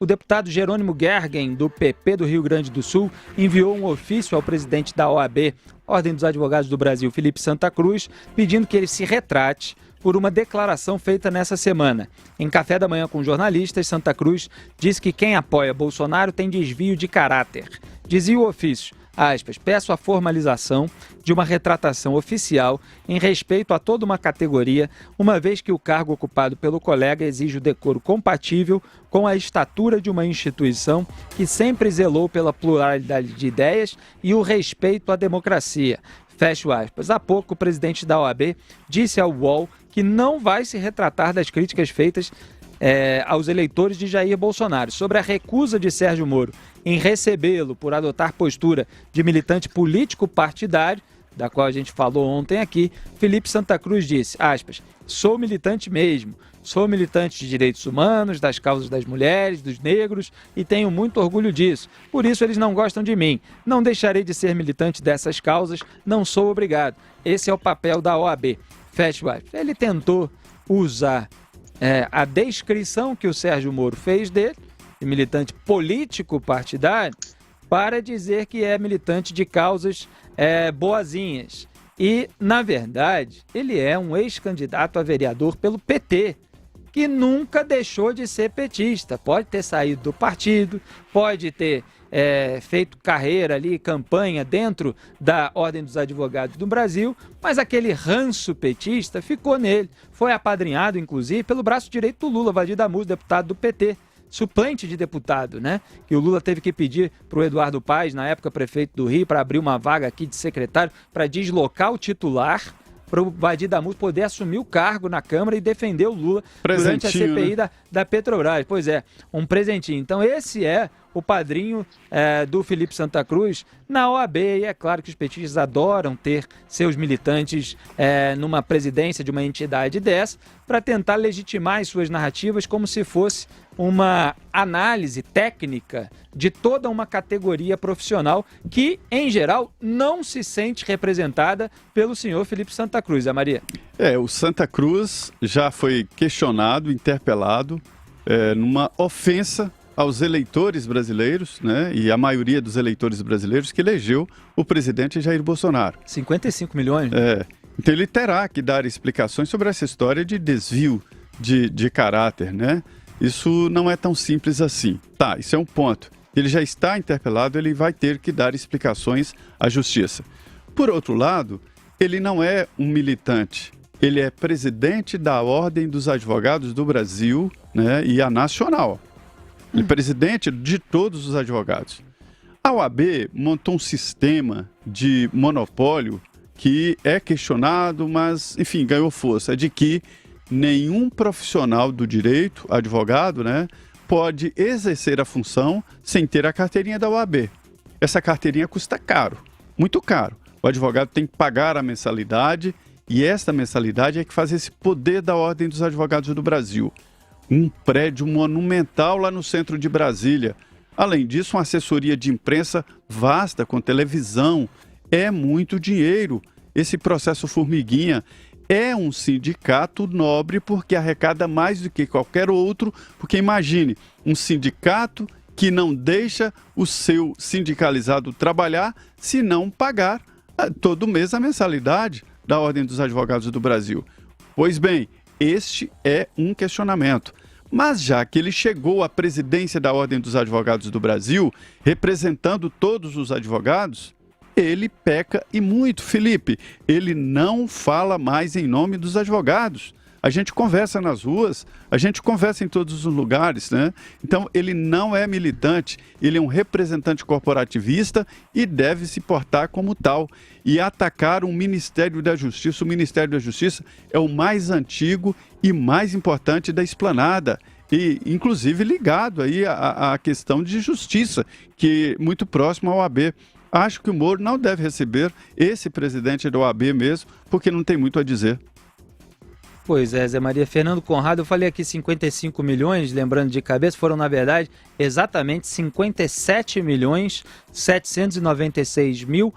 o deputado Jerônimo Gergen, do PP do Rio Grande do Sul, enviou um ofício ao presidente da OAB, Ordem dos Advogados do Brasil, Felipe Santa Cruz, pedindo que ele se retrate por uma declaração feita nessa semana. Em café da manhã com jornalistas, Santa Cruz disse que quem apoia Bolsonaro tem desvio de caráter. Dizia o ofício, aspas, peço a formalização de uma retratação oficial em respeito a toda uma categoria, uma vez que o cargo ocupado pelo colega exige o decoro compatível com a estatura de uma instituição que sempre zelou pela pluralidade de ideias e o respeito à democracia. Fecho aspas. Há pouco, o presidente da OAB disse ao UOL que não vai se retratar das críticas feitas aos eleitores de Jair Bolsonaro. Sobre a recusa de Sérgio Moro em recebê-lo por adotar postura de militante político partidário, da qual a gente falou ontem aqui, Felipe Santa Cruz disse, aspas, sou militante mesmo, sou militante de direitos humanos, das causas das mulheres, dos negros e tenho muito orgulho disso. Por isso eles não gostam de mim. Não deixarei de ser militante dessas causas, não sou obrigado. Esse é o papel da OAB. Fecho aspas. Ele tentou usar a descrição que o Sérgio Moro fez dele, de militante político partidário, para dizer que é militante de causas boazinhas. E, na verdade, ele é um ex-candidato a vereador pelo PT, que nunca deixou de ser petista. Pode ter saído do partido, pode ter feito carreira ali, campanha dentro da Ordem dos Advogados do Brasil, mas aquele ranço petista ficou nele. Foi apadrinhado, inclusive, pelo braço direito do Lula, Valdir Damus, deputado do PT, suplente de deputado, né? Que o Lula teve que pedir para o Eduardo Paes, na época prefeito do Rio, para abrir uma vaga aqui de secretário, para deslocar o titular, para o Valdir Damus poder assumir o cargo na Câmara e defender o Lula durante a CPI, né, da Petrobras. Pois é, um presentinho. Então esse é o padrinho do Felipe Santa Cruz na OAB. E é claro que os petistas adoram ter seus militantes numa presidência de uma entidade dessa para tentar legitimar as suas narrativas como se fosse uma análise técnica de toda uma categoria profissional que, em geral, não se sente representada pelo senhor Felipe Santa Cruz. Maria? O Santa Cruz já foi questionado, interpelado, numa ofensa aos eleitores brasileiros, né, e a maioria dos eleitores brasileiros que elegeu o presidente Jair Bolsonaro. 55 milhões? Então ele terá que dar explicações sobre essa história de desvio de caráter, né? Isso não é tão simples assim. Tá, isso é um ponto. Ele já está interpelado, ele vai ter que dar explicações à justiça. Por outro lado, ele não é um militante. Ele é presidente da Ordem dos Advogados do Brasil, né, e a nacional. Ele é presidente de todos os advogados. A OAB montou um sistema de monopólio que é questionado, mas, enfim, ganhou força, de que nenhum profissional do direito, advogado, né, pode exercer a função sem ter a carteirinha da OAB. Essa carteirinha custa caro, muito caro. O advogado tem que pagar a mensalidade e esta mensalidade é que faz esse poder da Ordem dos Advogados do Brasil. Um prédio monumental lá no centro de Brasília. Além disso, uma assessoria de imprensa vasta, com televisão. É muito dinheiro. Esse processo formiguinha é um sindicato nobre porque arrecada mais do que qualquer outro, porque imagine, um sindicato que não deixa o seu sindicalizado trabalhar se não pagar todo mês a mensalidade da Ordem dos Advogados do Brasil. Pois bem, este é um questionamento. Mas já que ele chegou à presidência da Ordem dos Advogados do Brasil, representando todos os advogados, ele peca e muito, Felipe. Ele não fala mais em nome dos advogados. A gente conversa nas ruas, a gente conversa em todos os lugares, né? Então, ele não é militante, ele é um representante corporativista e deve se portar como tal. E atacar um Ministério da Justiça. O Ministério da Justiça é o mais antigo e mais importante da esplanada. E, inclusive, ligado aí à questão de justiça, que é muito próximo ao OAB. Acho que o Moro não deve receber esse presidente da OAB mesmo, porque não tem muito a dizer. Pois é, Zé Maria. Fernando Conrado, eu falei aqui 55 milhões, lembrando de cabeça, foram na verdade exatamente 57 milhões 796 mil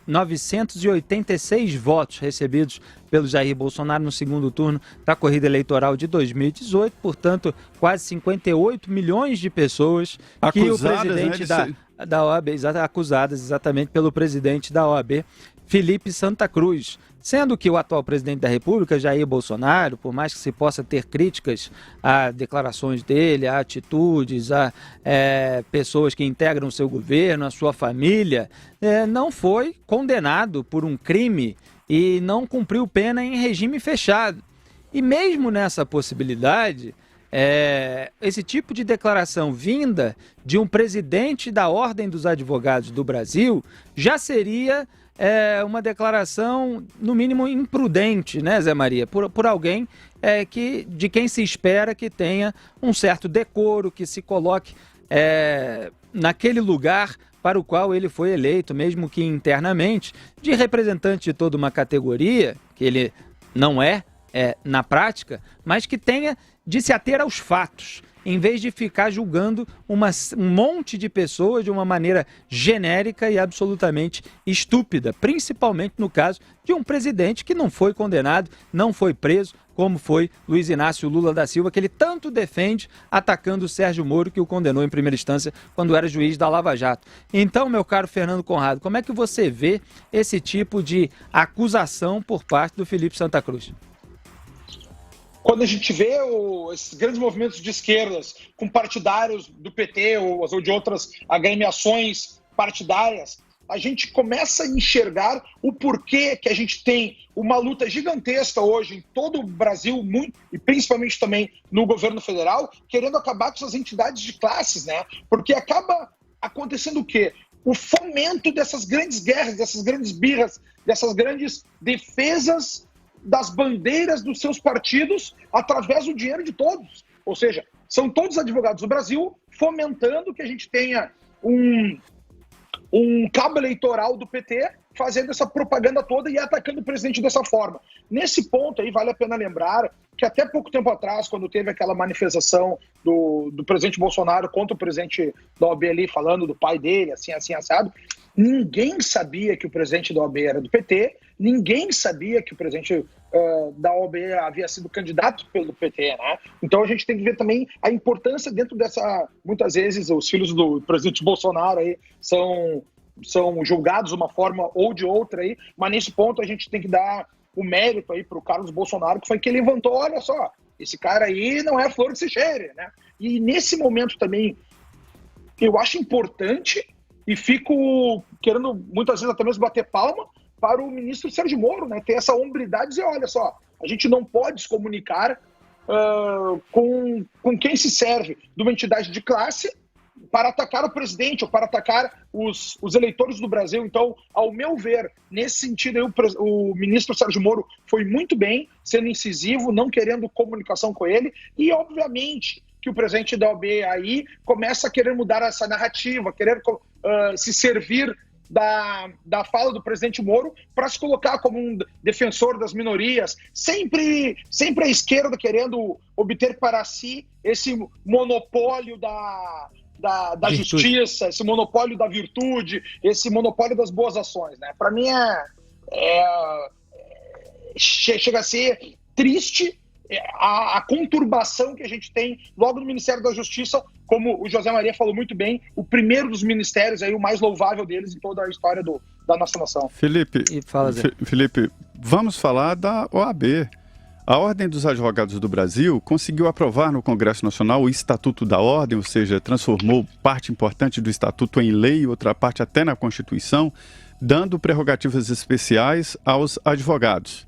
986 votos recebidos pelo Jair Bolsonaro no segundo turno da corrida eleitoral de 2018, portanto, quase 58 milhões de pessoas que o presidente da OAB, acusadas exatamente pelo presidente da OAB, Felipe Santa Cruz. Sendo que o atual presidente da República, Jair Bolsonaro, por mais que se possa ter críticas a declarações dele, a atitudes, a pessoas que integram o seu governo, a sua família, não foi condenado por um crime e não cumpriu pena em regime fechado. E mesmo nessa possibilidade, esse tipo de declaração vinda de um presidente da Ordem dos Advogados do Brasil já seria uma declaração, no mínimo, imprudente, né, Zé Maria? Por alguém de quem se espera que tenha um certo decoro, que se coloque naquele lugar para o qual ele foi eleito, mesmo que internamente, de representante de toda uma categoria, que ele não na prática, mas que tenha de se ater aos fatos, em vez de ficar julgando um monte de pessoas de uma maneira genérica e absolutamente estúpida, principalmente no caso de um presidente que não foi condenado, não foi preso, como foi Luiz Inácio Lula da Silva, que ele tanto defende, atacando o Sérgio Moro, que o condenou em primeira instância quando era juiz da Lava Jato. Então, meu caro Fernando Conrado, como é que você vê esse tipo de acusação por parte do Felipe Santa Cruz? Quando a gente vê esses grandes movimentos de esquerdas com partidários do PT ou de outras agremiações partidárias, a gente começa a enxergar o porquê que a gente tem uma luta gigantesca hoje em todo o Brasil, e principalmente também no governo federal, querendo acabar com essas entidades de classes, né? Porque acaba acontecendo o quê? O fomento dessas grandes guerras, dessas grandes birras, dessas grandes defesas das bandeiras dos seus partidos através do dinheiro de todos. Ou seja, são todos os advogados do Brasil fomentando que a gente tenha um cabo eleitoral do PT fazendo essa propaganda toda e atacando o presidente dessa forma. Nesse ponto aí, vale a pena lembrar que até pouco tempo atrás, quando teve aquela manifestação do presidente Bolsonaro contra o presidente da OAB ali, falando do pai dele, assim, assado, ninguém sabia que o presidente da OAB era do PT, ninguém sabia que o presidente da OAB havia sido candidato pelo PT, né? Então a gente tem que ver também a importância dentro dessa... Muitas vezes os filhos do presidente Bolsonaro aí são julgados de uma forma ou de outra aí, mas nesse ponto a gente tem que dar o mérito aí para o Carlos Bolsonaro, que foi que ele levantou, olha só, esse cara aí não é flor que se cheire, né? E nesse momento também eu acho importante e fico querendo muitas vezes até mesmo bater palma para o ministro Sérgio Moro, né? Ter essa hombridade e dizer, olha só, a gente não pode se comunicar com quem se serve de uma entidade de classe para atacar o presidente ou para atacar os eleitores do Brasil. Então, ao meu ver, nesse sentido, o ministro Sérgio Moro foi muito bem, sendo incisivo, não querendo comunicação com ele, e obviamente que o presidente da OAB aí começa a querer mudar essa narrativa, querer se servir da fala do presidente Moro para se colocar como um defensor das minorias, sempre a esquerda querendo obter para si esse monopólio da justiça, esse monopólio da virtude, esse monopólio das boas ações, né? Para mim chega a ser triste a conturbação que a gente tem logo no Ministério da Justiça, como o José Maria falou muito bem, o primeiro dos ministérios, aí, o mais louvável deles em toda a história da nossa nação. Felipe, vamos falar da OAB. A Ordem dos Advogados do Brasil conseguiu aprovar no Congresso Nacional o Estatuto da Ordem, ou seja, transformou parte importante do Estatuto em lei, outra parte até na Constituição, dando prerrogativas especiais aos advogados.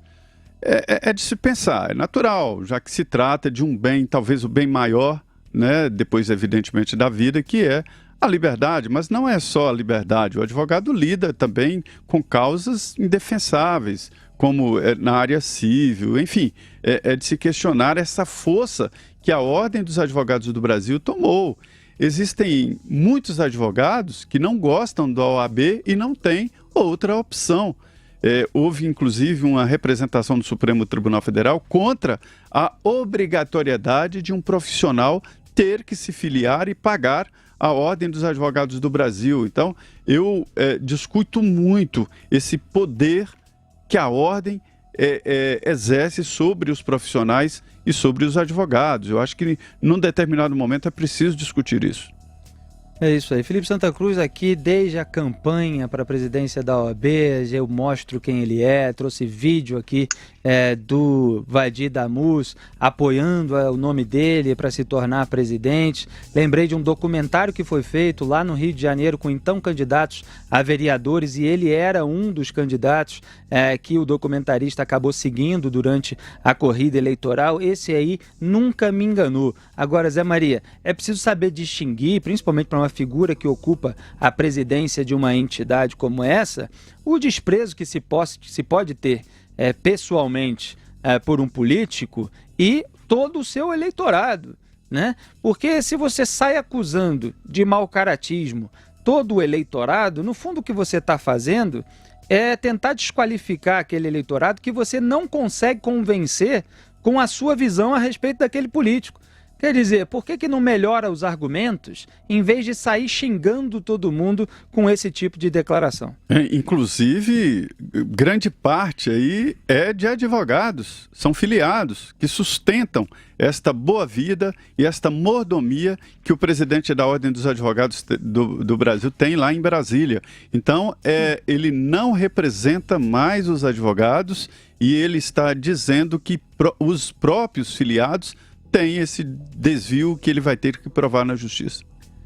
É de se pensar, é natural, já que se trata de um bem, talvez o bem maior, né, depois evidentemente da vida, que é a liberdade, mas não é só a liberdade. O advogado lida também com causas indefensáveis, como na área civil, enfim, é de se questionar essa força que a Ordem dos Advogados do Brasil tomou. Existem muitos advogados que não gostam da OAB e não têm outra opção. houve inclusive uma representação do Supremo Tribunal Federal contra a obrigatoriedade de um profissional ter que se filiar e pagar a Ordem dos Advogados do Brasil. Então, eu discuto muito esse poder que a Ordem exerce sobre os profissionais e sobre os advogados. Eu acho que, num determinado momento, é preciso discutir isso. É isso aí. Felipe Santa Cruz aqui desde a campanha para a presidência da OAB, eu mostro quem ele é, trouxe vídeo aqui do Vadir Damus apoiando o nome dele para se tornar presidente. Lembrei de um documentário que foi feito lá no Rio de Janeiro com então candidatos a vereadores e ele era um dos candidatos que o documentarista acabou seguindo durante a corrida eleitoral. Esse aí nunca me enganou. Agora, Zé Maria, é preciso saber distinguir, principalmente para uma figura que ocupa a presidência de uma entidade como essa, o desprezo que se pode ter pessoalmente por um político e todo o seu eleitorado, né? Porque se você sai acusando de mau-caratismo todo o eleitorado, no fundo o que você está fazendo é tentar desqualificar aquele eleitorado que você não consegue convencer com a sua visão a respeito daquele político. Quer dizer, por que não melhora os argumentos em vez de sair xingando todo mundo com esse tipo de declaração? Inclusive, grande parte aí é de advogados, são filiados, que sustentam esta boa vida e esta mordomia que o presidente da Ordem dos Advogados do Brasil tem lá em Brasília. Então, ele não representa mais os advogados e ele está dizendo que os próprios filiados tem esse desvio que ele vai ter que provar na justiça.